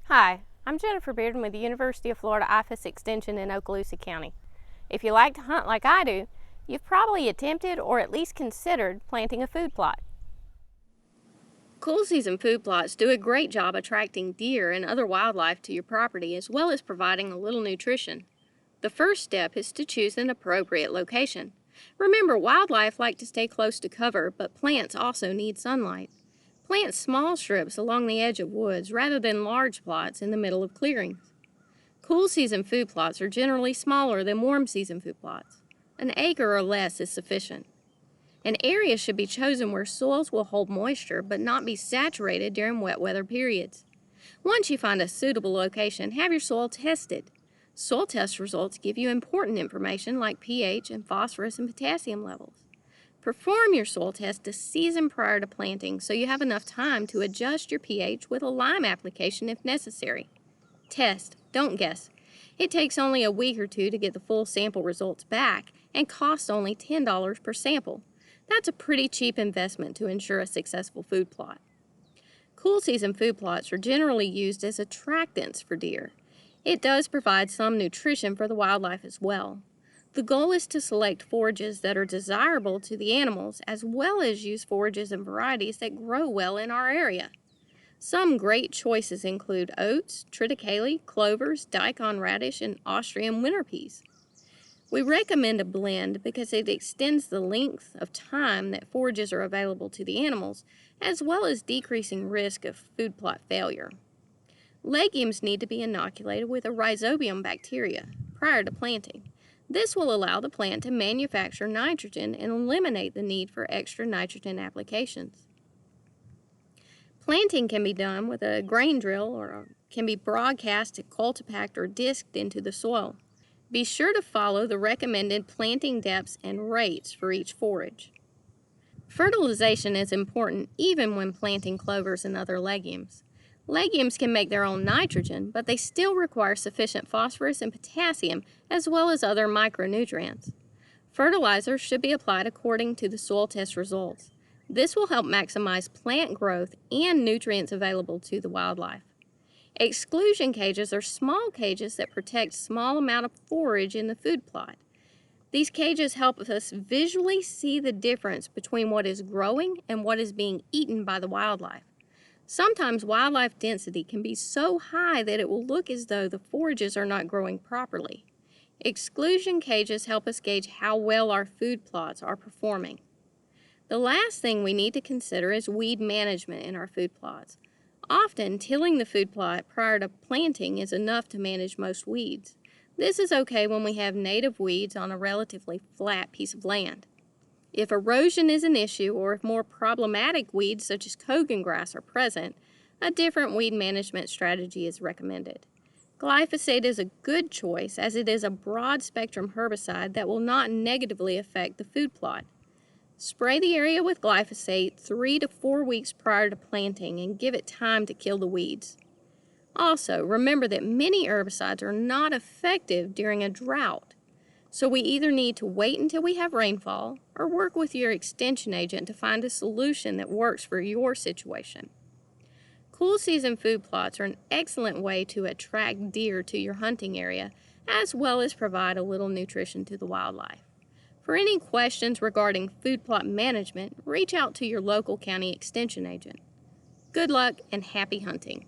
Hi, I'm Jennifer Bearden with the University of Florida IFAS Extension in Okaloosa County. If you like to hunt like I do, you've probably attempted or at least considered planting a food plot. Cool season food plots do a great job attracting deer and other wildlife to your property as well as providing a little nutrition. The first step is to choose an appropriate location. Remember, wildlife like to stay close to cover, but plants also need sunlight. Plant small strips along the edge of woods rather than large plots in the middle of clearings. Cool season food plots are generally smaller than warm season food plots. An acre or less is sufficient. An area should be chosen where soils will hold moisture but not be saturated during wet weather periods. Once you find a suitable location, have your soil tested. Soil test results give you important information like pH and phosphorus and potassium levels. Perform your soil test a season prior to planting so you have enough time to adjust your pH with a lime application if necessary. Test, don't guess. It takes only a week or two to get the full sample results back and costs only $10 per sample. That's a pretty cheap investment to ensure a successful food plot. Cool season food plots are generally used as attractants for deer. It does provide some nutrition for the wildlife as well. The goal is to select forages that are desirable to the animals as well as use forages and varieties that grow well in our area. Some great choices include oats, triticale, clovers, daikon radish, and Austrian winter peas. We recommend a blend because it extends the length of time that forages are available to the animals, as well as decreasing risk of food plot failure. Legumes need to be inoculated with a rhizobium bacteria prior to planting. This will allow the plant to manufacture nitrogen and eliminate the need for extra nitrogen applications. Planting can be done with a grain drill or can be broadcasted, cultipacked, or disked into the soil. Be sure to follow the recommended planting depths and rates for each forage. Fertilization is important even when planting clovers and other legumes. Legumes can make their own nitrogen, but they still require sufficient phosphorus and potassium as well as other micronutrients. Fertilizers should be applied according to the soil test results. This will help maximize plant growth and nutrients available to the wildlife. Exclusion cages are small cages that protect small amount of forage in the food plot. These cages help us visually see the difference between what is growing and what is being eaten by the wildlife. Sometimes wildlife density can be so high that it will look as though the forages are not growing properly. Exclusion cages help us gauge how well our food plots are performing. The last thing we need to consider is weed management in our food plots. Often, tilling the food plot prior to planting is enough to manage most weeds. This is okay when we have native weeds on a relatively flat piece of land. If erosion is an issue or if more problematic weeds such as Kogan grass are present, a different weed management strategy is recommended. Glyphosate is a good choice as it is a broad-spectrum herbicide that will not negatively affect the food plot. Spray the area with glyphosate 3 to 4 weeks prior to planting and give it time to kill the weeds. Also, remember that many herbicides are not effective during a drought. So we either need to wait until we have rainfall or work with your extension agent to find a solution that works for your situation. Cool season food plots are an excellent way to attract deer to your hunting area as well as provide a little nutrition to the wildlife. For any questions regarding food plot management, reach out to your local county extension agent. Good luck and happy hunting!